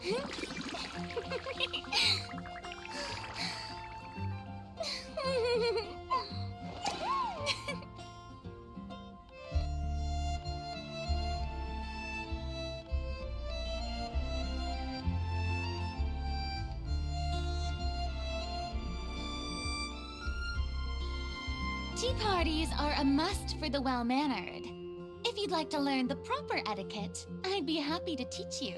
Tea parties are a must for the well-mannered. If you'd like to learn the proper etiquette, I'd be happy to teach you.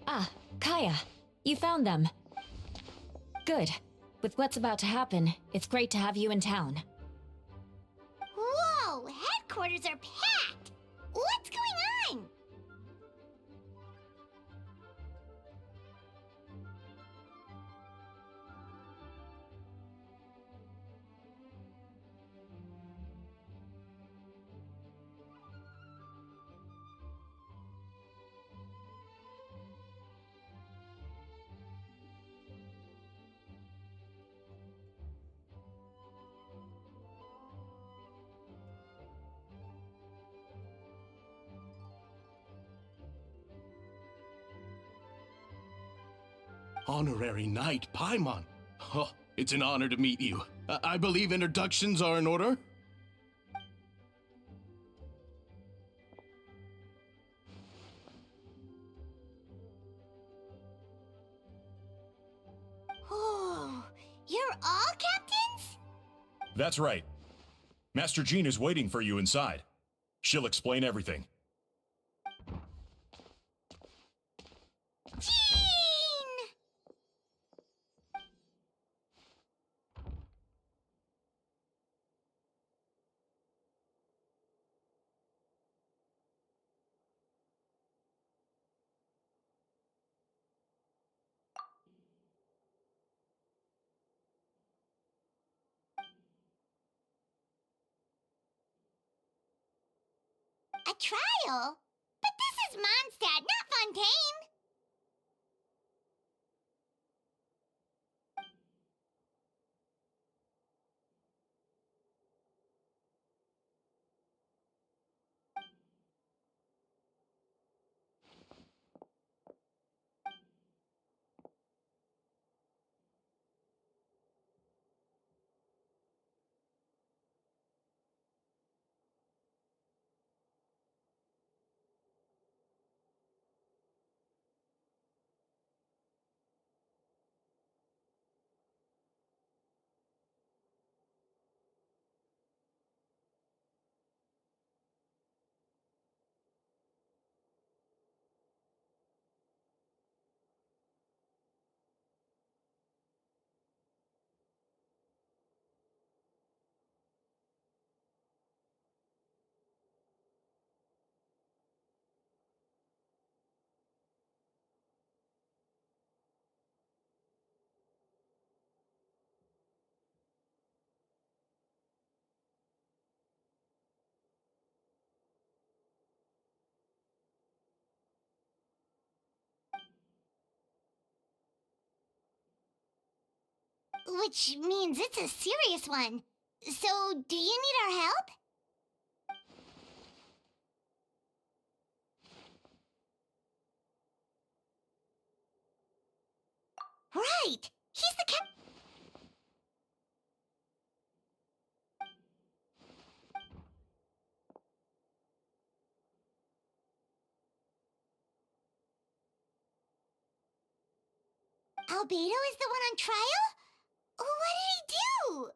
Ah, Kaya, you found them. Good. With what's about to happen, it's great to have you in town. Whoa! Headquarters are packed! What's going on? Honorary Knight Paimon. Oh, it's an honor to meet you. I believe introductions are in order? Oh, you're all captains? That's right. Master Jean is waiting for you inside. She'll explain everything. Jean! A trial? But this is Mondstadt, not Fontaine! which means it's a serious one. So, do you need our help? Right! He's the cap- Albedo is the one on trial? What did he do?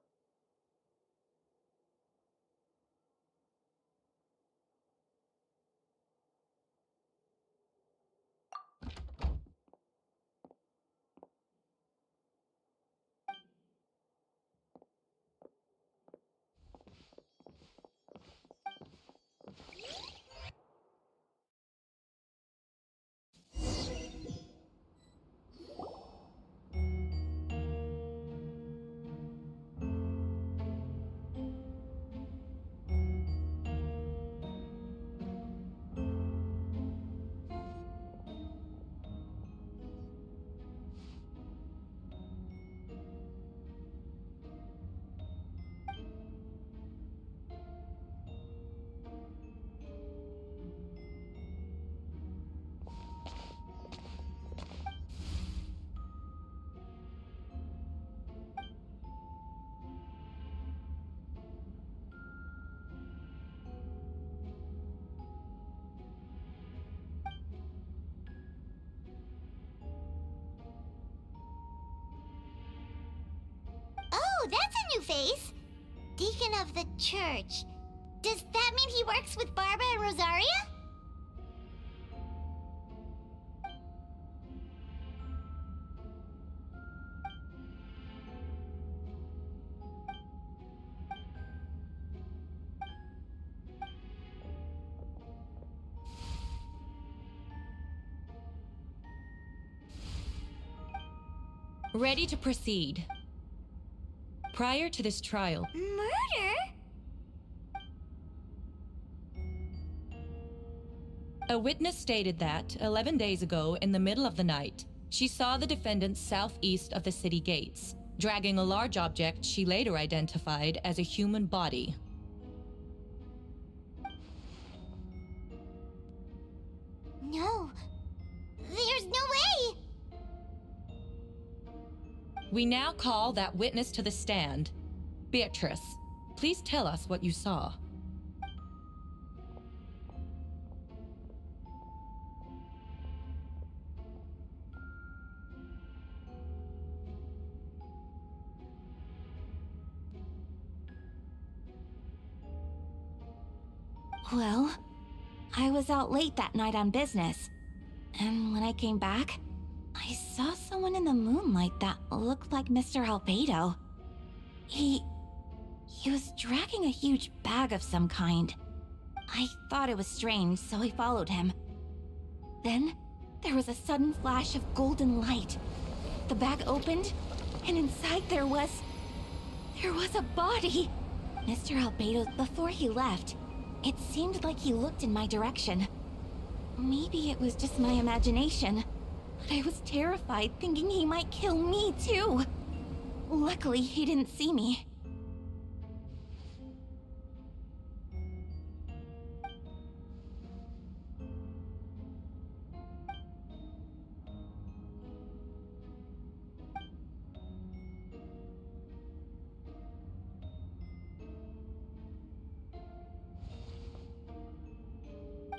Oh, that's a new face! Deacon of the church. Does that mean he works with Barbara and Rosaria? Ready to proceed. Prior to this trial, Murder? a witness stated that 11 days ago, in the middle of the night, she saw the defendant southeast of the city gates, dragging a large object she later identified as a human body. No. There's no way! We now call that witness to the stand. Beatrice, please tell us what you saw. Well, I was out late that night on business. And when I came back, I saw someone in the moonlight that looked like Mr. Albedo. He was dragging a huge bag of some kind. I thought it was strange, so I followed him. Then, there was a sudden flash of golden light. The bag opened, and inside there was a body. Mr. Albedo, before he left, it seemed like he looked in my direction. Maybe it was just my imagination, but I was terrified thinking he might kill me too. Luckily, he didn't see me.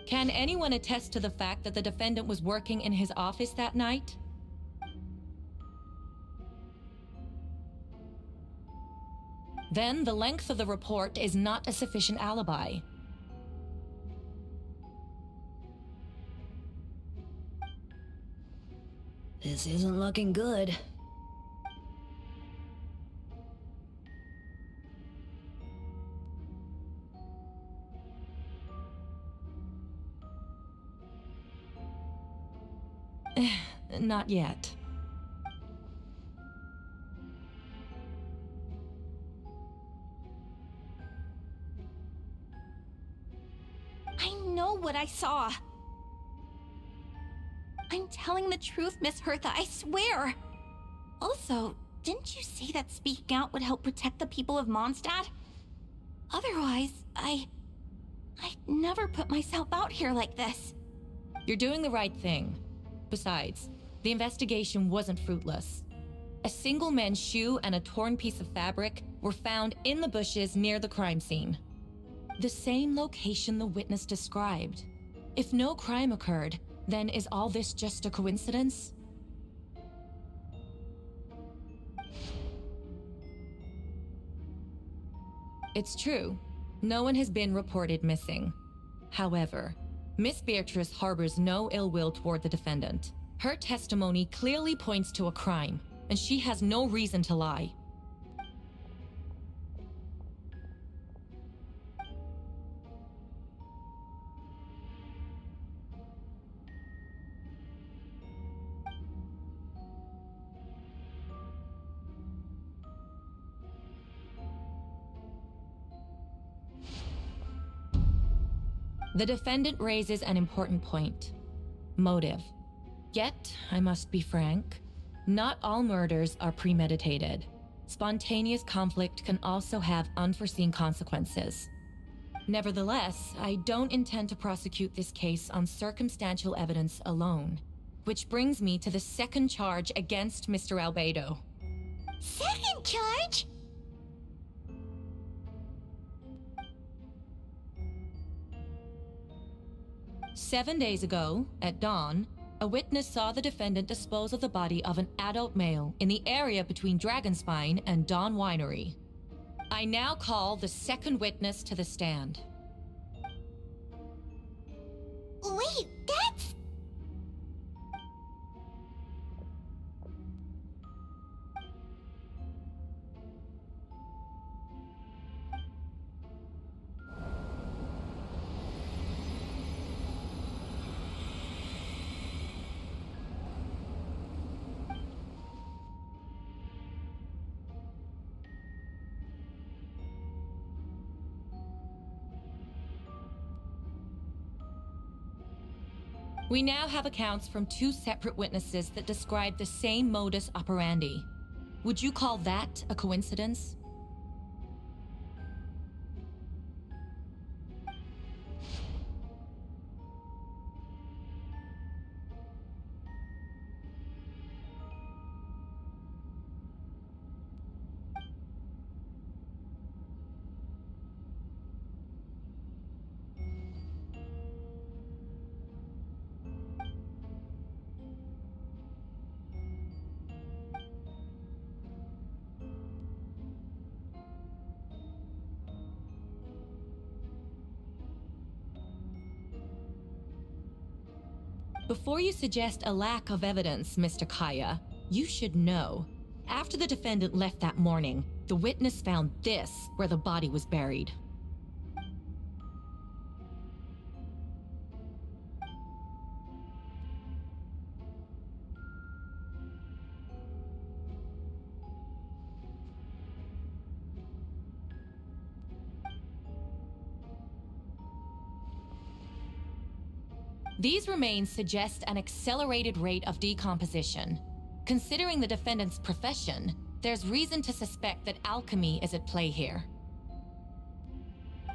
Can anyone attest to the fact that the defendant was working in his office that night? Then the length of the report is not a sufficient alibi. This isn't looking good. Not yet. I know what I saw. I'm telling the truth, Miss Hertha, I swear. Also, didn't you say that speaking out would help protect the people of Mondstadt? Otherwise, I'd never put myself out here like this. You're doing the right thing. Besides, the investigation wasn't fruitless. A single men's shoe and a torn piece of fabric were found in the bushes near the crime scene. The same location the witness described. If no crime occurred, then is all this just a coincidence? It's true. No one has been reported missing. However, Miss Beatrice harbors no ill will toward the defendant. Her testimony clearly points to a crime, and she has no reason to lie. The defendant raises an important point. Motive. Yet, I must be frank, not all murders are premeditated. Spontaneous conflict can also have unforeseen consequences. Nevertheless, I don't intend to prosecute this case on circumstantial evidence alone. Which brings me to the second charge against Mr. Albedo. Second charge? 7 days ago, at dawn, a witness saw the defendant dispose of the body of an adult male in the area between Dragonspine and Dawn Winery. I now call the second witness to the stand. Wait, that's... We now have accounts from two separate witnesses that describe the same modus operandi. Would you call that a coincidence? Before you suggest a lack of evidence, Mr. Kaya, you should know. After the defendant left that morning, the witness found this where the body was buried. These remains suggest an accelerated rate of decomposition. Considering the defendant's profession, there's reason to suspect that alchemy is at play here.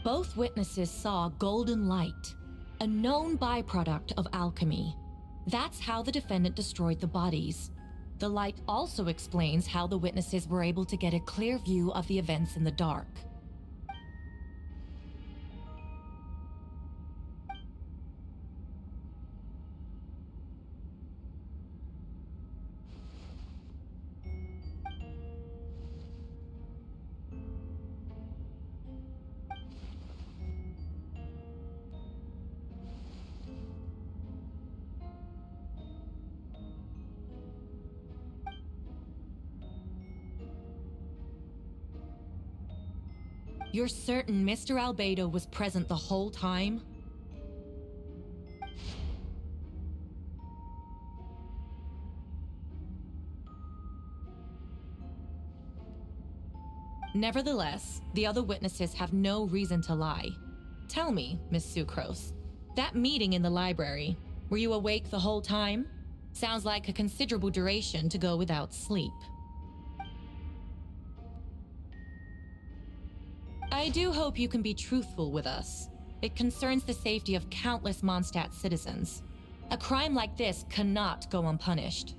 Both witnesses saw golden light, a known byproduct of alchemy. That's how the defendant destroyed the bodies. The light also explains how the witnesses were able to get a clear view of the events in the dark. You're certain Mr. Albedo was present the whole time? Nevertheless, the other witnesses have no reason to lie. Tell me, Miss Sucrose, that meeting in the library, were you awake the whole time? Sounds like a considerable duration to go without sleep. I do hope you can be truthful with us. It concerns the safety of countless Mondstadt citizens. A crime like this cannot go unpunished.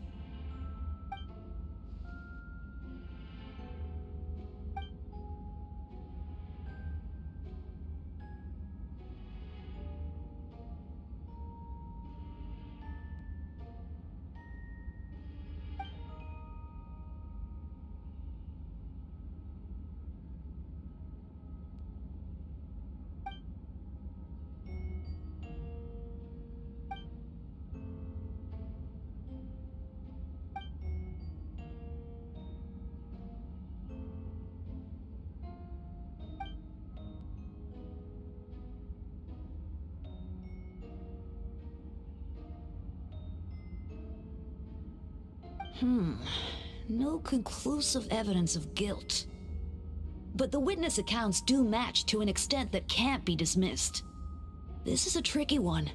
No conclusive evidence of guilt. But the witness accounts do match to an extent that can't be dismissed. This is a tricky one.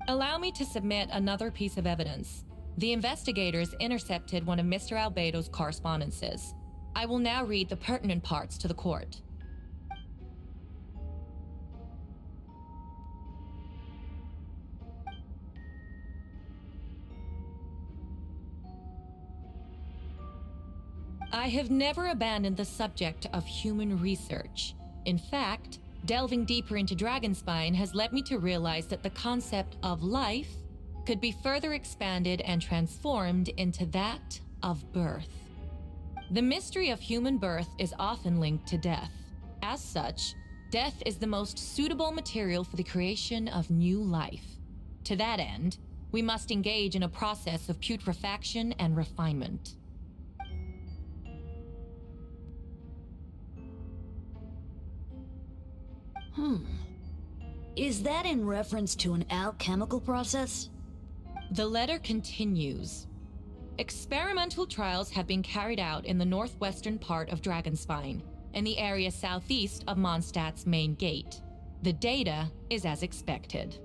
Allow me to submit another piece of evidence. The investigators intercepted one of Mr. Albedo's correspondences. I will now read the pertinent parts to the court. I have never abandoned the subject of human research. In fact, delving deeper into Dragonspine has led me to realize that the concept of life could be further expanded and transformed into that of birth. The mystery of human birth is often linked to death. As such, death is the most suitable material for the creation of new life. To that end, we must engage in a process of putrefaction and refinement. Is that in reference to an alchemical process? The letter continues. Experimental trials have been carried out in the northwestern part of Dragonspine, in the area southeast of Mondstadt's main gate. The data is as expected.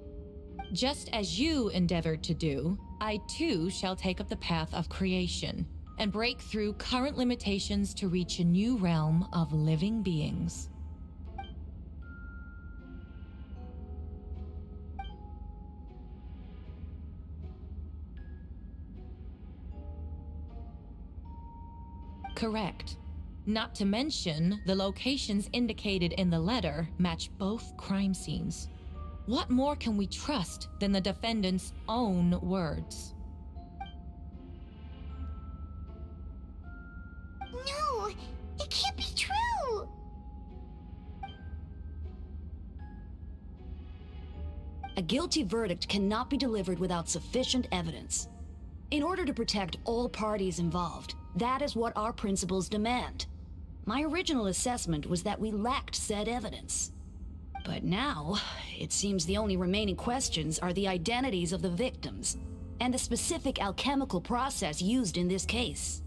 Just as you endeavored to do, I too shall take up the path of creation and break through current limitations to reach a new realm of living beings. Correct. Not to mention, the locations indicated in the letter match both crime scenes. What more can we trust than the defendant's own words? No, it can't be true. A guilty verdict cannot be delivered without sufficient evidence. In order to protect all parties involved, that is what our principles demand. My original assessment was that we lacked said evidence. But now, it seems the only remaining questions are the identities of the victims and the specific alchemical process used in this case.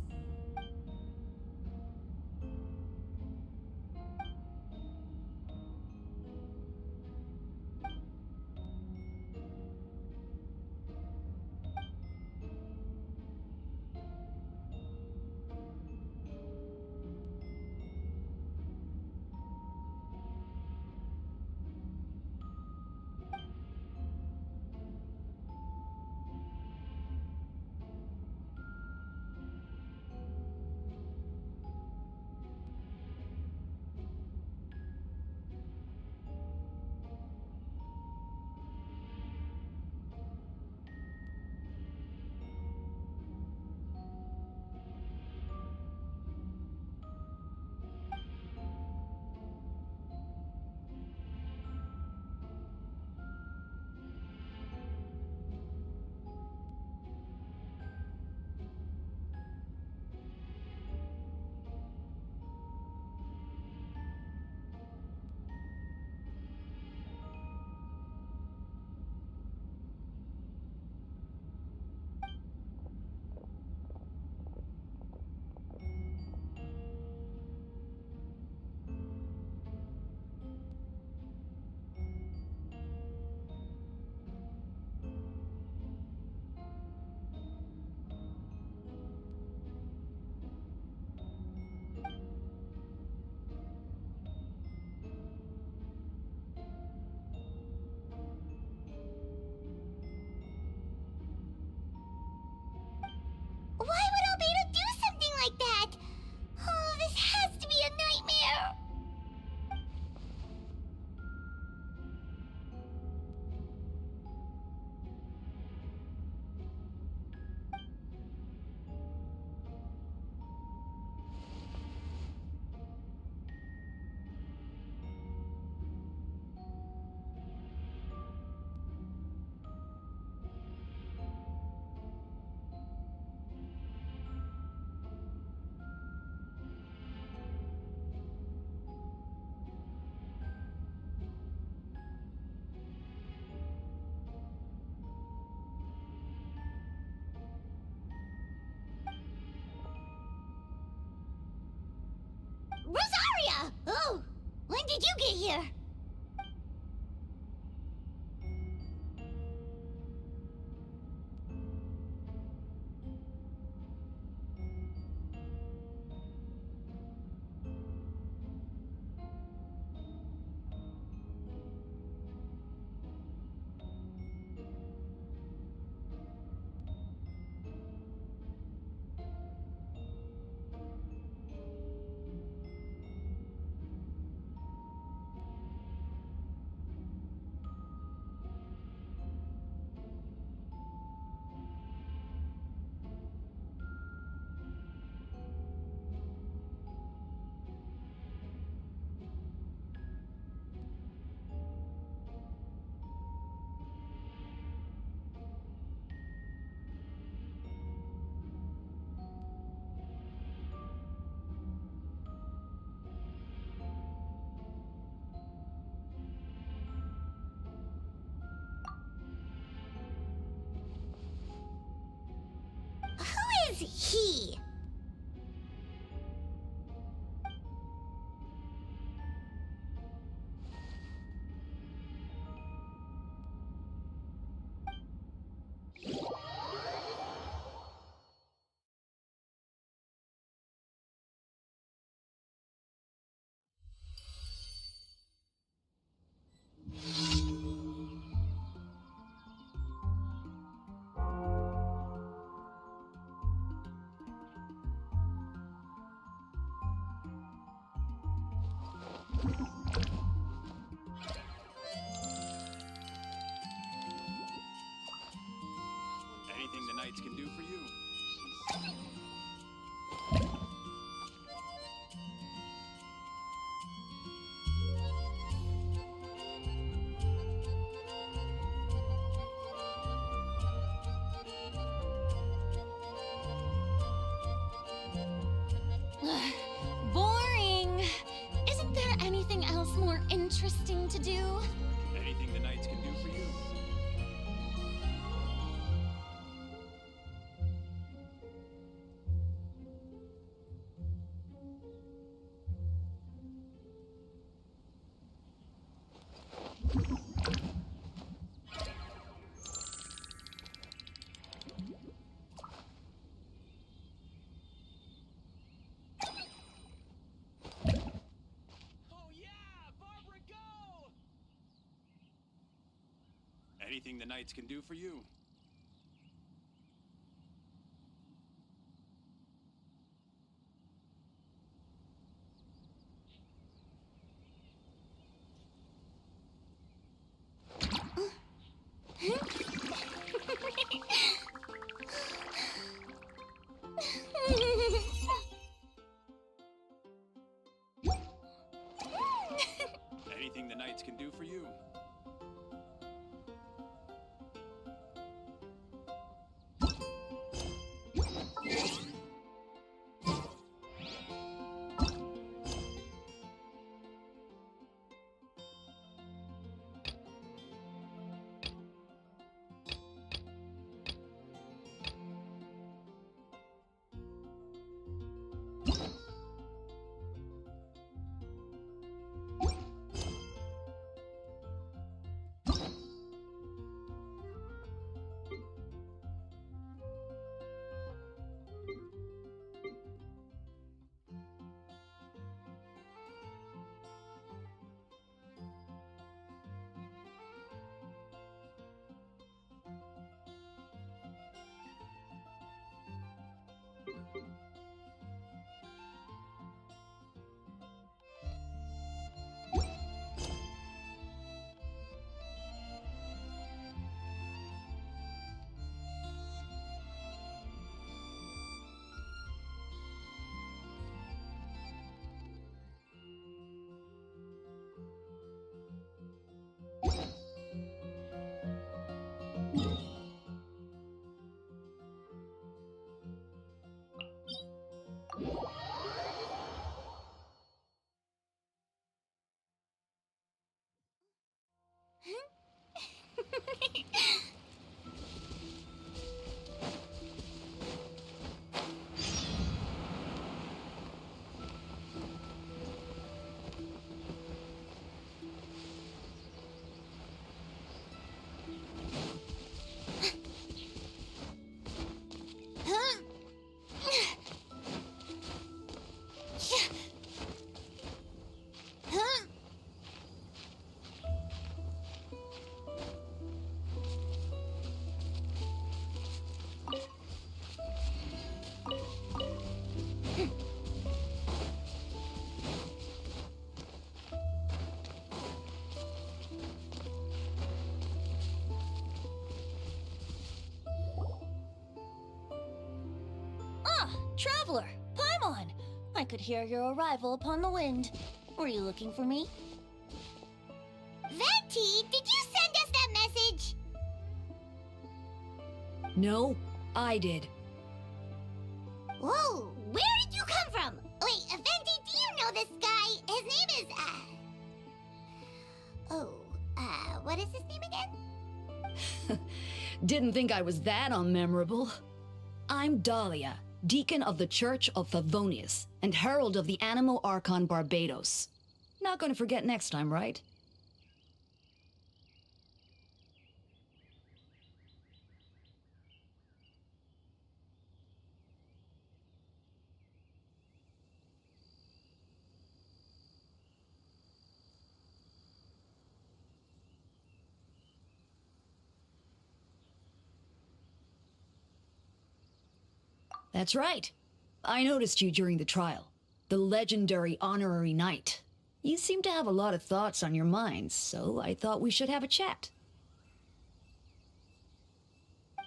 did you get here? Who is he? Anything the knights can do for you? Boring. Isn't there anything else more interesting to do? Anything the knights can do for you? Anything the knights can do for you? Anything the knights can do for you? traveler, Paimon! I could hear your arrival upon the wind. Were you looking for me? Venti, did you send us that message? No, I did. Whoa, where did you come from? Wait, Venti, do you know this guy? His name is, what is his name again? Didn't think I was that unmemorable. I'm Dahlia, Deacon of the Church of Favonius and Herald of the Animo Archon Barbados. Not gonna forget next time, right? That's right. I noticed you during the trial. The legendary honorary knight. You seem to have a lot of thoughts on your mind, so I thought we should have a chat.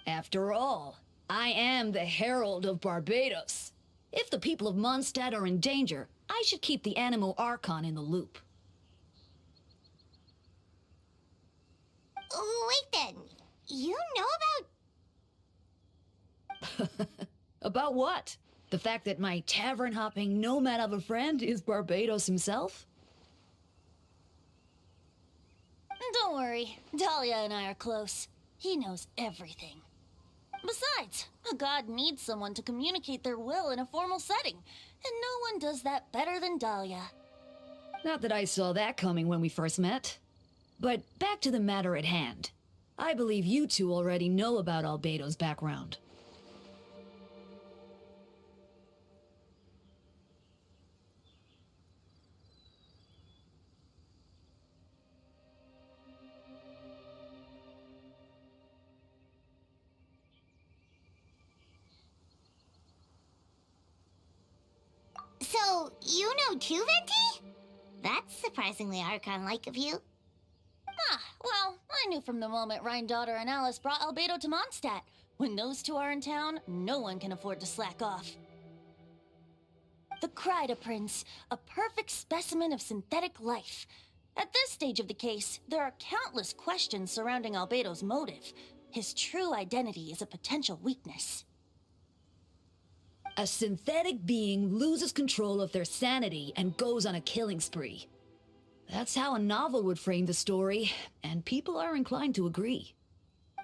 After all, I am the Herald of Barbados. If the people of Mondstadt are in danger, I should keep the Animo Archon in the loop. Wait then, you know about... About what? The fact that my tavern-hopping nomad of a friend is Barbados himself? Don't worry, Dahlia and I are close. He knows everything. Besides, a god needs someone to communicate their will in a formal setting, and no one does that better than Dahlia. Not that I saw that coming when we first met. But back to the matter at hand. I believe you two already know about Albedo's background. So, you know too, Venti? That's surprisingly Archon-like of you. Well, I knew from the moment Rhine-Daughter and Alice brought Albedo to Mondstadt. When those two are in town, no one can afford to slack off. The Kryda Prince, a perfect specimen of synthetic life. At this stage of the case, there are countless questions surrounding Albedo's motive. His true identity is a potential weakness. A synthetic being loses control of their sanity and goes on a killing spree. That's how a novel would frame the story, and people are inclined to agree.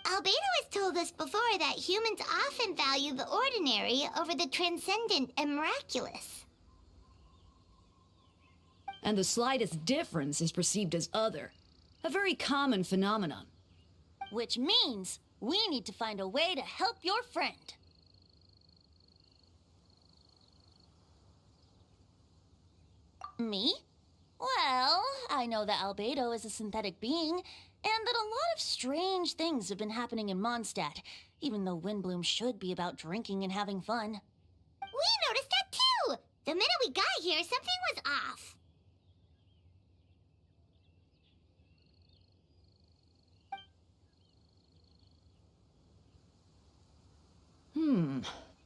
Albedo has told us before that humans often value the ordinary over the transcendent and miraculous. And the slightest difference is perceived as other. A very common phenomenon. Which means we need to find a way to help your friend. Me? Well, I know that Albedo is a synthetic being, and that a lot of strange things have been happening in Mondstadt, even though Windbloom should be about drinking and having fun. We noticed that too! The minute we got here, something was off.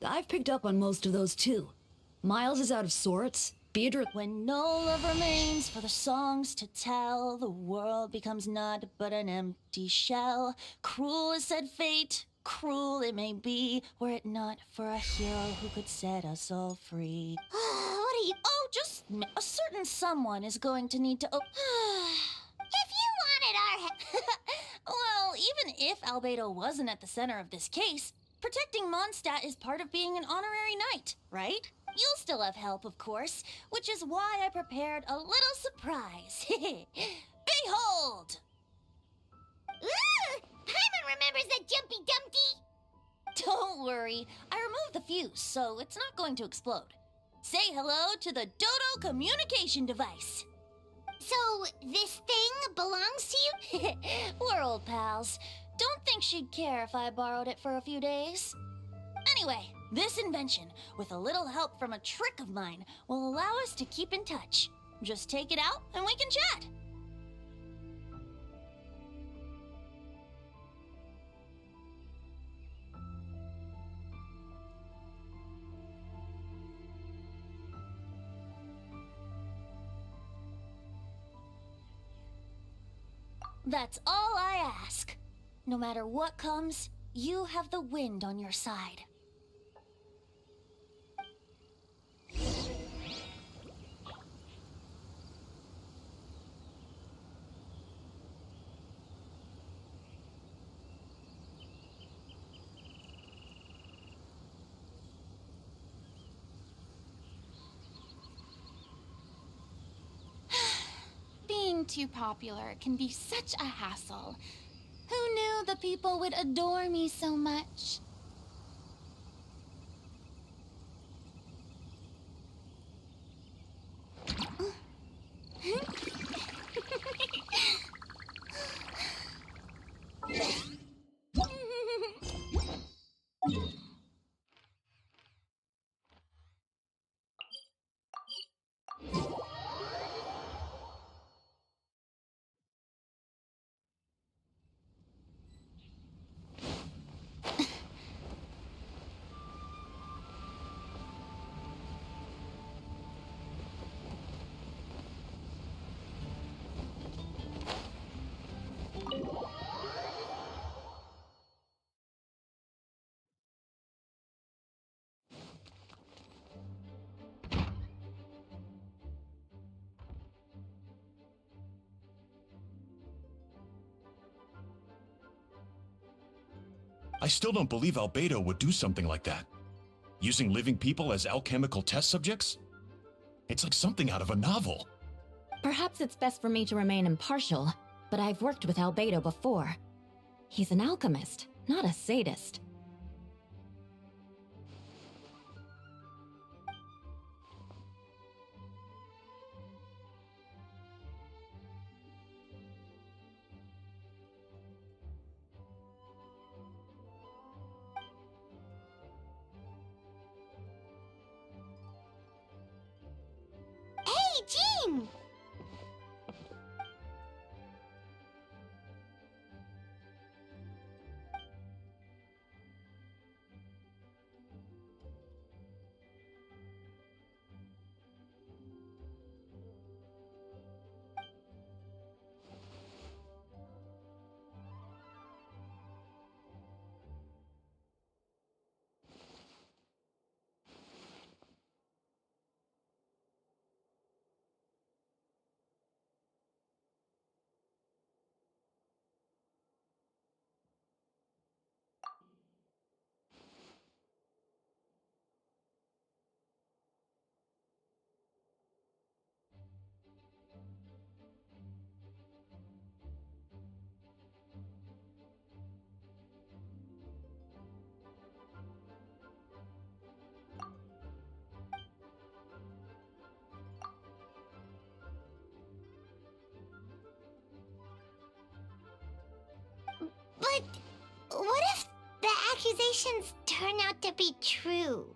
I've picked up on most of those too. Miles is out of sorts. Beatrice... When no love remains for the songs to tell, the world becomes naught but an empty shell. Cruel is said fate, cruel it may be, were it not for a hero who could set us all free. What are you... Oh, just a certain someone is going to need to If you wanted our... Well, even if Albedo wasn't at the center of this case, protecting Mondstadt is part of being an honorary knight, right? You'll still have help, of course, which is why I prepared a little surprise. Behold! Paimon remembers that Jumpy Dumpty! Don't worry, I removed the fuse, so it's not going to explode. Say hello to the Dodo communication device. So, this thing belongs to you? We're old pals. Don't think she'd care if I borrowed it for a few days. Anyway, this invention, with a little help from a trick of mine, will allow us to keep in touch. Just take it out and we can chat. That's all I ask. No matter what comes, you have the wind on your side. Being too popular can be such a hassle. Who knew the people would adore me so much? I still don't believe Albedo would do something like that. Using living people as alchemical test subjects? It's like something out of a novel. Perhaps it's best for me to remain impartial, but I've worked with Albedo before. He's an alchemist, not a sadist. Hey, Jean! But what if the accusations turn out to be true?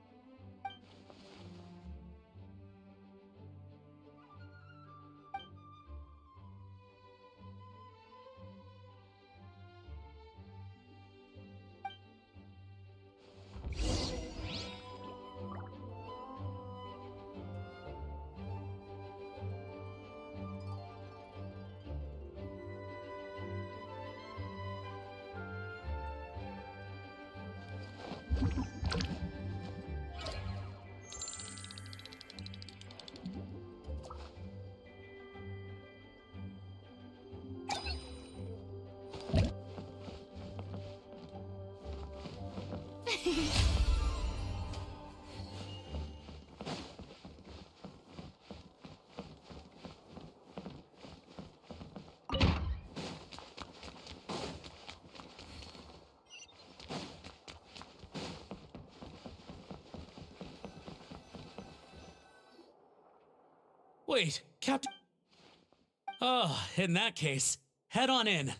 Wait, Captain... Oh, in that case, head on in.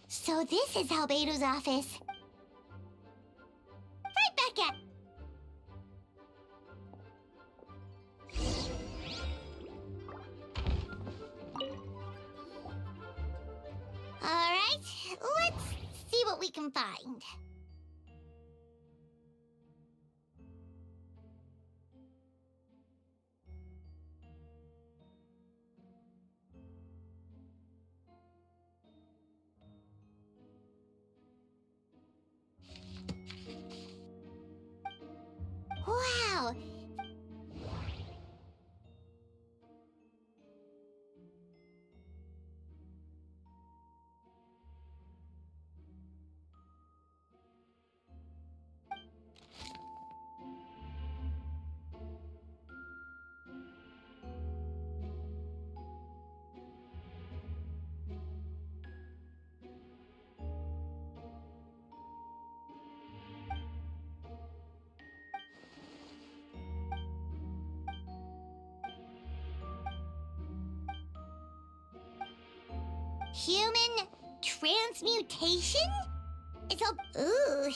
So this is Albedo's office. Right back at... Alright, let's see what we can find. Human transmutation? It's all... Ooh.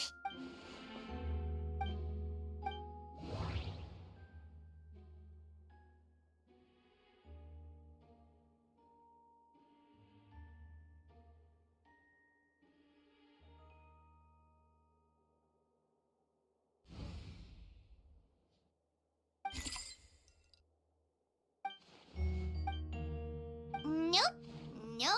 Nope. No,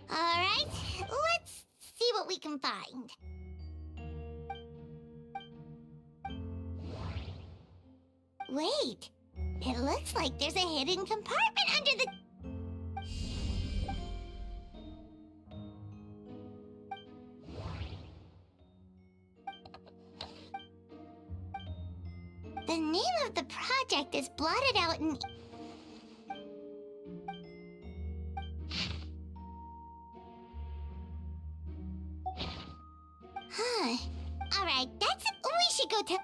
Alright, let's see what we can find. Wait, it looks like there's a hidden compartment under the... The name of the project is blotted out in... Huh. Alright, that's it. We should go to...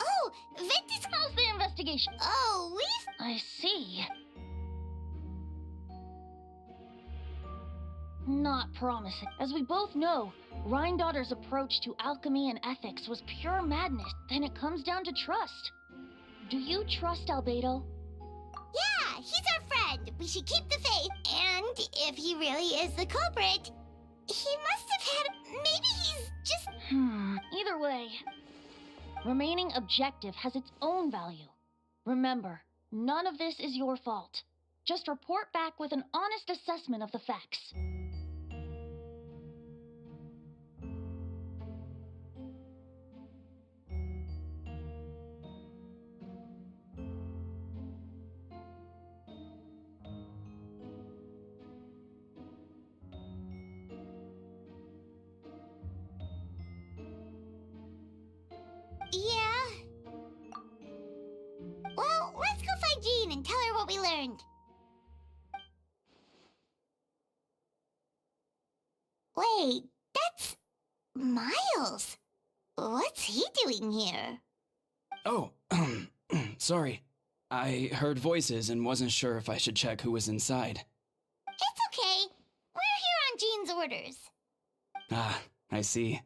Oh, Ventus... How's the investigation? Oh, we've... I see. Not promising. As we both know, Rhindaughter's approach to alchemy and ethics was pure madness. Then it comes down to trust. Do you trust Albedo? Yeah, he's our friend. We should keep the faith. And if he really is the culprit, he must have had... Maybe he's just... Either way, remaining objective has its own value. Remember, none of this is your fault. Just report back with an honest assessment of the facts. Yeah. Well, let's go find Jean and tell her what we learned. Wait, that's... Miles. What's he doing here? Oh, sorry. I heard voices and wasn't sure if I should check who was inside. It's okay. We're here on Jean's orders. Ah, I see.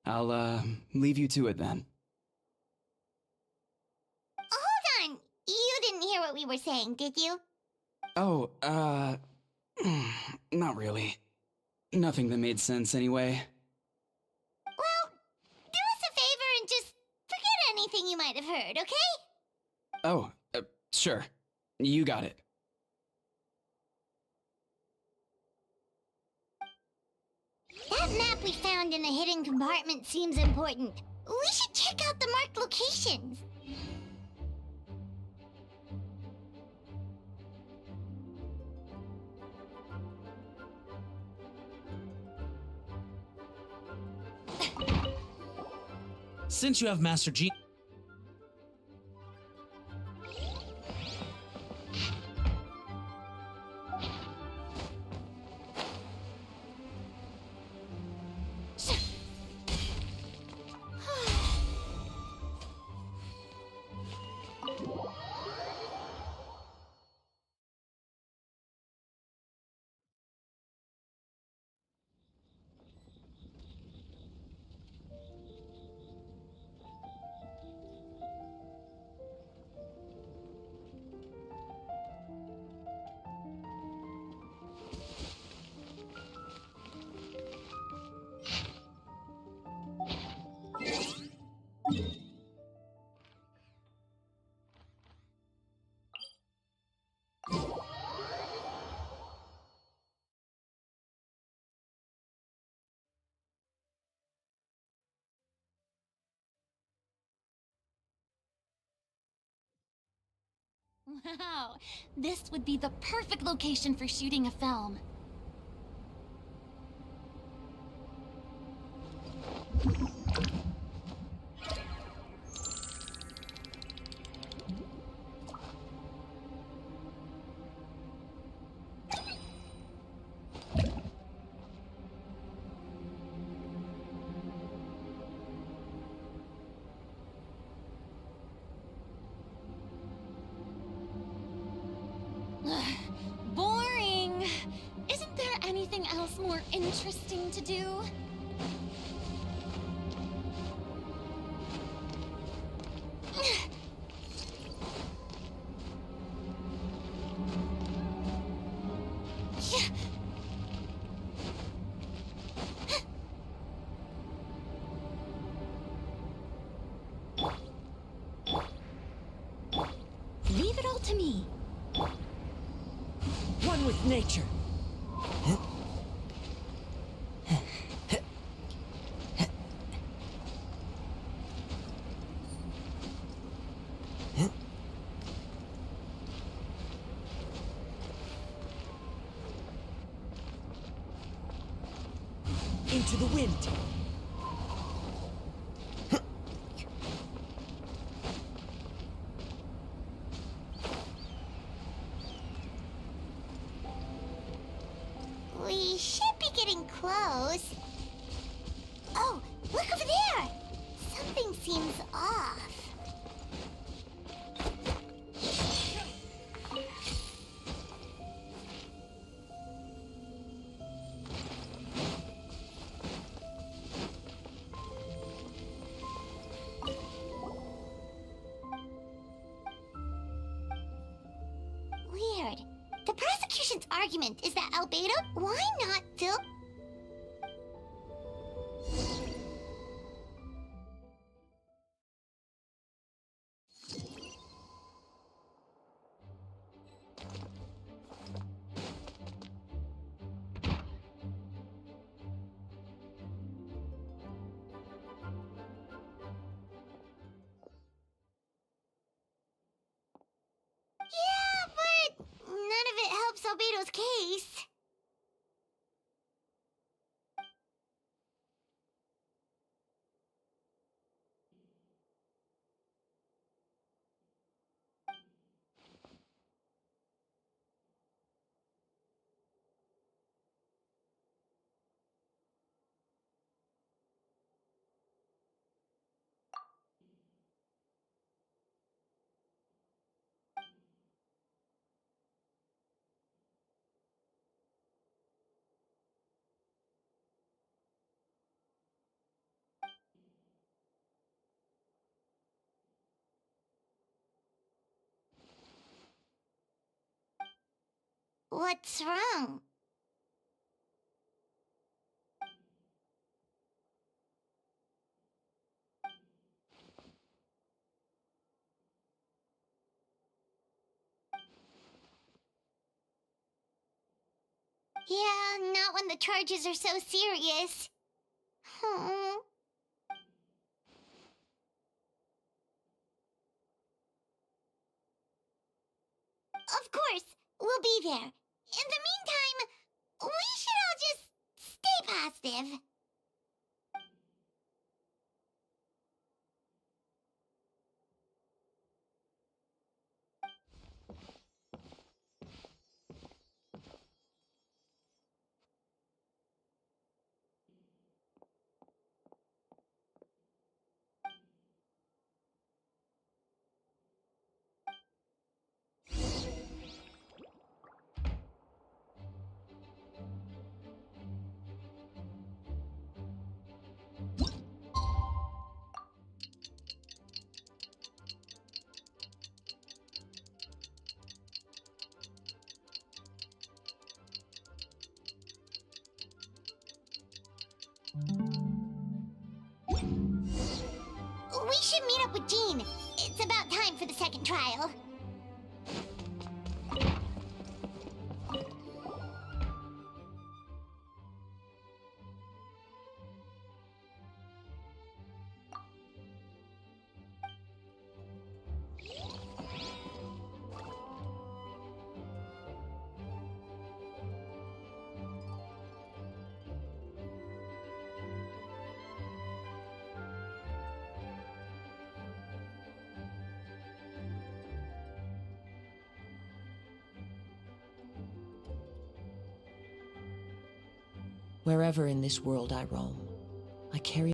I'll, leave you to it then. Hold on. You didn't hear what we were saying, did you? Oh, not really. Nothing that made sense anyway. Well, do us a favor and just forget anything you might have heard, okay? Oh, sure. You got it. That map we found in the hidden compartment seems important. We should check out the marked locations. Since you have Master G... Wow, this would be the perfect location for shooting a film. Boring. Isn't there anything else more interesting to do? Leave it all to me. One with nature. Into the wind. We should be getting close. Oh, look over there! Something seems off. Weird. The prosecution's argument is that Albedo, why not fill... Yeah, but none of it helps Albedo's case. What's wrong? Yeah, not when the charges are so serious. Hmm. Of course, we'll be there. In the meantime, we should all just stay positive. We should meet up with Jean. It's about time for the second trial. wherever in this world I roam.